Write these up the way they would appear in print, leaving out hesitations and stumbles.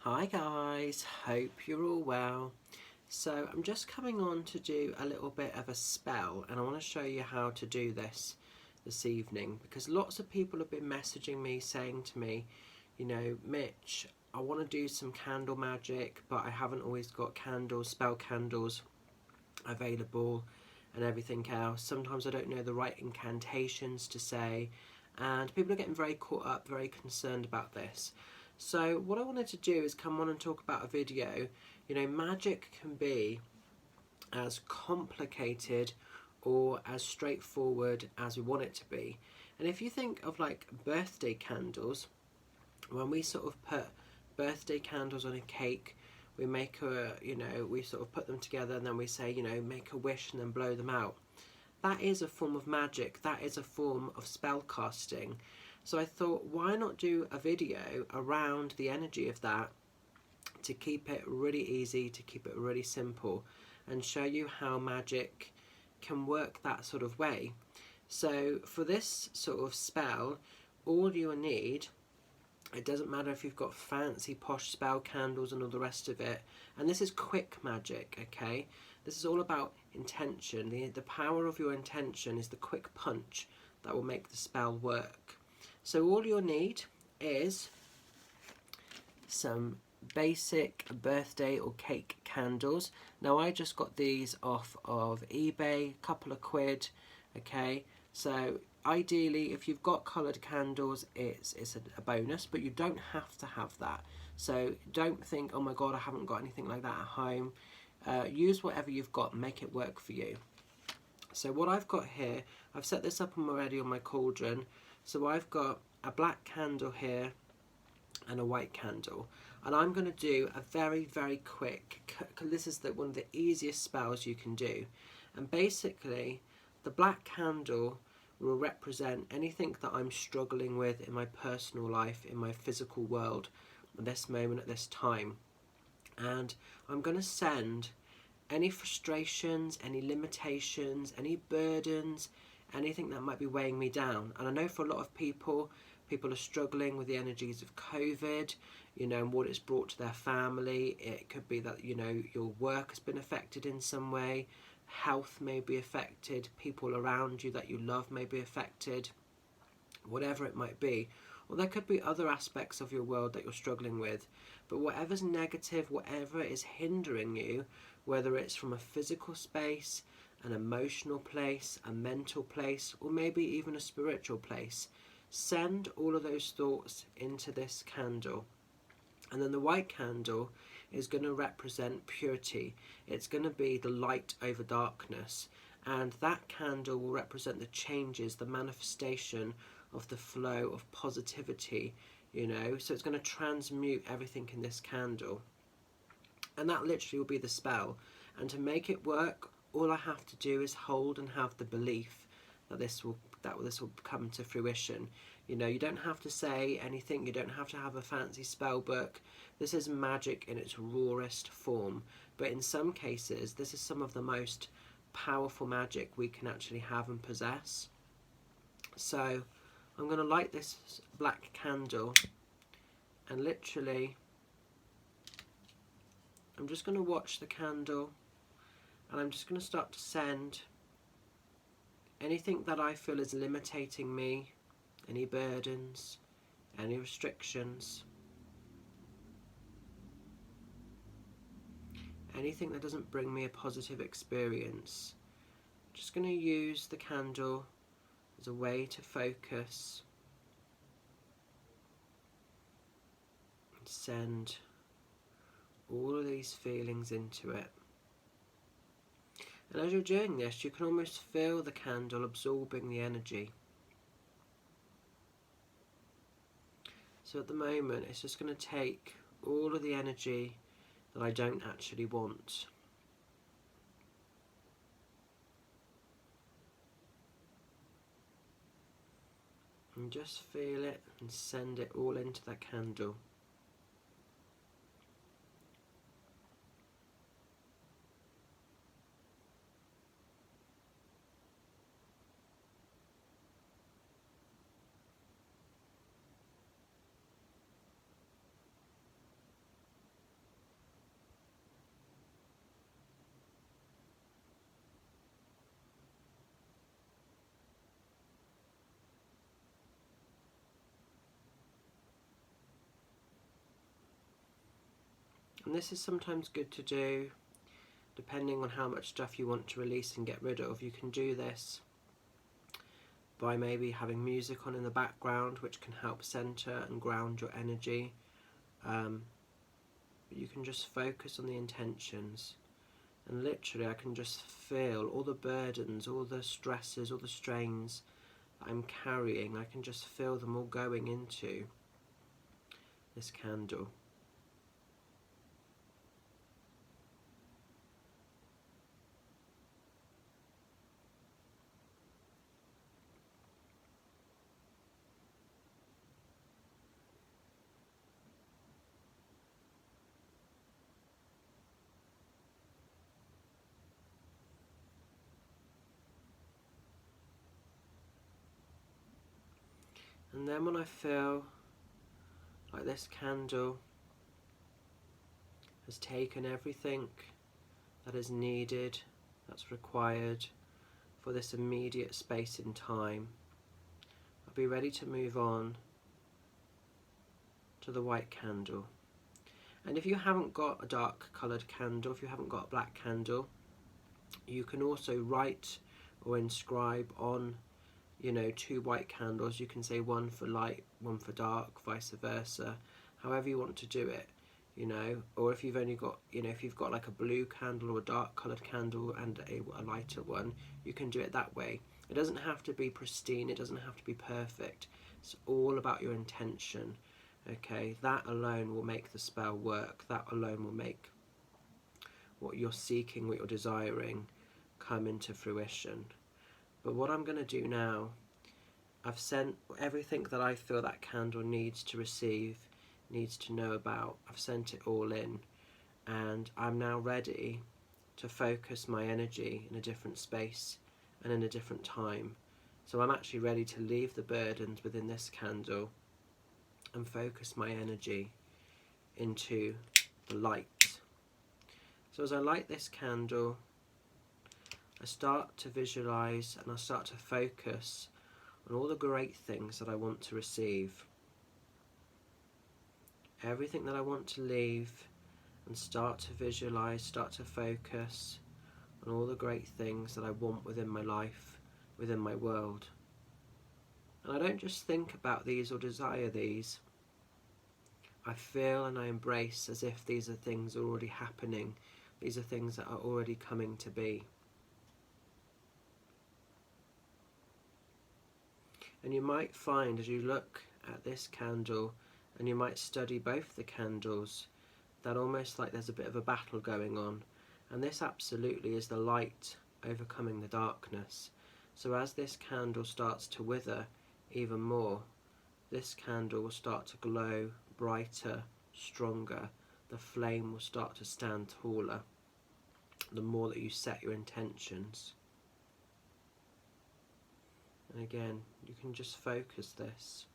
Hi guys, hope you're all well. So I'm just coming on to do a little bit of a spell, and I want to show you how to do this evening, because lots of people have been messaging me saying to me, Mitch, I want to do some candle magic, but I haven't always got spell candles available and everything else. Sometimes I don't know the right incantations to say, and people are getting very caught up, very concerned about this. So what I wanted to do is come on and talk about a video. Magic can be as complicated or as straightforward as we want it to be. And if you think of like birthday candles, when we sort of put birthday candles on a cake, we make we sort of put them together and then we say, make a wish and then blow them out. That is a form of magic, that is a form of spell casting. So I thought, why not do a video around the energy of that to keep it really easy, to keep it really simple, and show you how magic can work that sort of way. So for this sort of spell, all you need, it doesn't matter if you've got fancy posh spell candles and all the rest of it, and this is quick magic, okay? This is all about intention. The power of your intention is the quick punch that will make the spell work. So all you'll need is some basic birthday or cake candles. Now I just got these off of eBay, a couple of quid, okay? So ideally, if you've got coloured candles, it's a bonus, but you don't have to have that. So don't think, oh my god, I haven't got anything like that at home. Use whatever you've got and make it work for you. So what I've got here, I've set this up already on my cauldron. So I've got a black candle here and a white candle, and I'm going to do a very, very quick, this is one of the easiest spells you can do. And basically the black candle will represent anything that I'm struggling with in my personal life, in my physical world at this moment, at this time. And I'm going to send any frustrations, any limitations, any burdens, anything that might be weighing me down. And I know for a lot of people are struggling with the energies of COVID, and what it's brought to their family. It could be that, your work has been affected in some way, health may be affected, people around you that you love may be affected, whatever it might be. Or there could be other aspects of your world that you're struggling with. But whatever's negative, whatever is hindering you, whether it's from a physical space, an emotional place, a mental place, or maybe even a spiritual place, send all of those thoughts into this candle. And then the white candle is going to represent purity. It's going to be the light over darkness. And that candle will represent the changes, the manifestation of the flow of positivity, So it's going to transmute everything in this candle. And that literally will be the spell. And to make it work, all I have to do is hold and have the belief that this will come to fruition. You don't have to say anything, you don't have to have a fancy spell book. This is magic in its rawest form. But in some cases, this is some of the most powerful magic we can actually have and possess. So I'm going to light this black candle, and literally I'm just going to watch the candle, and I'm just going to start to send anything that I feel is limiting me, any burdens, any restrictions, anything that doesn't bring me a positive experience. I'm just going to use the candle as a way to focus and send all of these feelings into it. And as you're doing this, you can almost feel the candle absorbing the energy. So at the moment, it's just going to take all of the energy that I don't actually want. And just feel it and send it all into that candle. And this is sometimes good to do depending on how much stuff you want to release and get rid of. You can do this by maybe having music on in the background, which can help center and ground your energy. You can just focus on the intentions, and literally I can just feel all the burdens, all the stresses, all the strains that I'm carrying. I can just feel them all going into this candle. And then when I feel like this candle has taken everything that is needed, that's required for this immediate space in time, I'll be ready to move on to the white candle. And if you haven't got a dark coloured candle, if you haven't got a black candle, you can also write or inscribe on, you know, 2 white candles. You can say one for light, one for dark, vice versa, however you want to do it, you know. Or if you've only got, you know, if you've got like a blue candle or a dark coloured candle and a lighter one, you can do it that way. It doesn't have to be pristine, it doesn't have to be perfect. It's all about your intention, okay? That alone will make the spell work. That alone will make what you're seeking, what you're desiring, come into fruition. But what I'm going to do now, I've sent everything that I feel that candle needs to receive, needs to know about. I've sent it all in, and I'm now ready to focus my energy in a different space and in a different time. So I'm actually ready to leave the burdens within this candle and focus my energy into the light. So as I light this candle, I start to visualize and I start to focus on all the great things that I want to receive. Everything that I want to leave, and start to visualize, start to focus on all the great things that I want within my life, within my world. And I don't just think about these or desire these. I feel and I embrace as if these are things already happening. These are things that are already coming to be. And you might find as you look at this candle, and you might study both the candles, that almost like there's a bit of a battle going on. And this absolutely is the light overcoming the darkness. So as this candle starts to wither even more, this candle will start to glow brighter, stronger. The flame will start to stand taller the more that you set your intentions. And again, you can just focus this.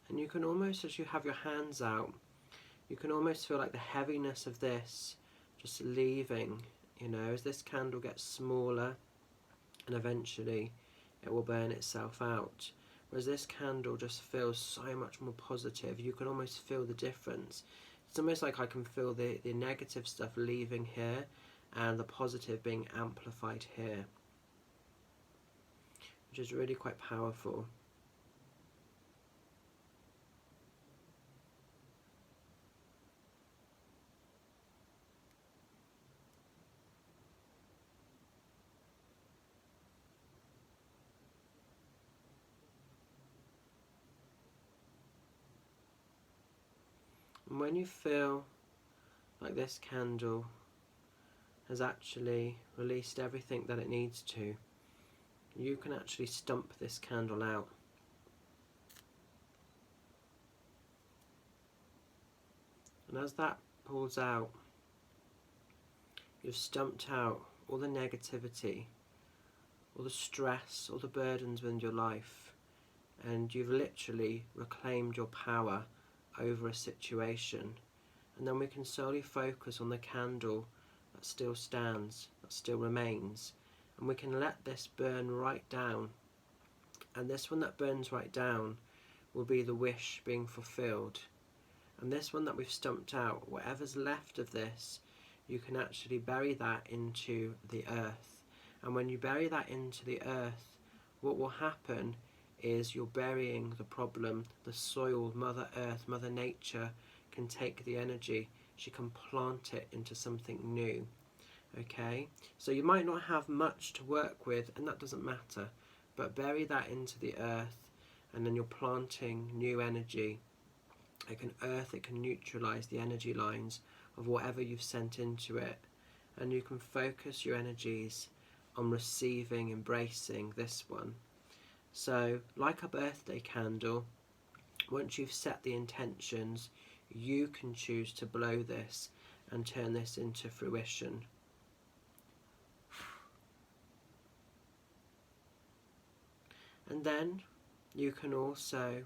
And you can almost, as you have your hands out, you can almost feel like the heaviness of this just leaving, you know, as this candle gets smaller and eventually it will burn itself out. Whereas this candle just feels so much more positive. You can almost feel the difference. It's almost like I can feel the negative stuff leaving here and the positive being amplified here, which is really quite powerful. And when you feel like this candle has actually released everything that it needs to, you can actually stump this candle out. And as that pulls out, you've stumped out all the negativity, all the stress, all the burdens within your life, and you've literally reclaimed your power over a situation. And then we can solely focus on the candle that still stands, that still remains, and we can let this burn right down. And this one that burns right down will be the wish being fulfilled. And this one that we've stumped out, whatever's left of this, you can actually bury that into the earth. And when you bury that into the earth, what will happen is you're burying the problem. The soil, Mother Earth, Mother Nature can take the energy. She can plant it into something new. Okay, so you might not have much to work with, and that doesn't matter, but bury that into the earth, and then you're planting new energy. It can neutralize the energy lines of whatever you've sent into it, and you can focus your energies on receiving, embracing this one. So like a birthday candle, once you've set the intentions, you can choose to blow this and turn this into fruition. And then you can also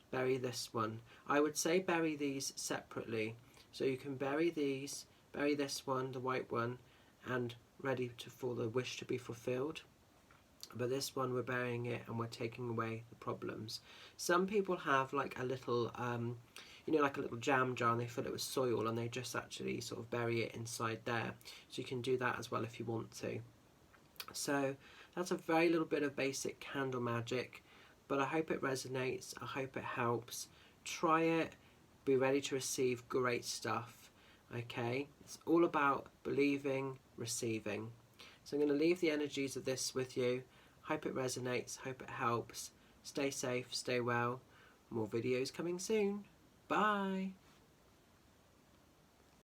bury this one. I would say bury these separately. So you can bury these, bury this one, the white one, and ready for the wish to be fulfilled. But this one, we're burying it and we're taking away the problems. Some people have like a little, like a little jam jar, and they fill it with soil, and they just actually sort of bury it inside there. So you can do that as well if you want to. So that's a very little bit of basic candle magic, but I hope it resonates. I hope it helps. Try it. Be ready to receive great stuff. Okay, it's all about believing, receiving. So I'm going to leave the energies of this with you. Hope it resonates. Hope it helps. Stay safe. Stay well. More videos coming soon. Bye.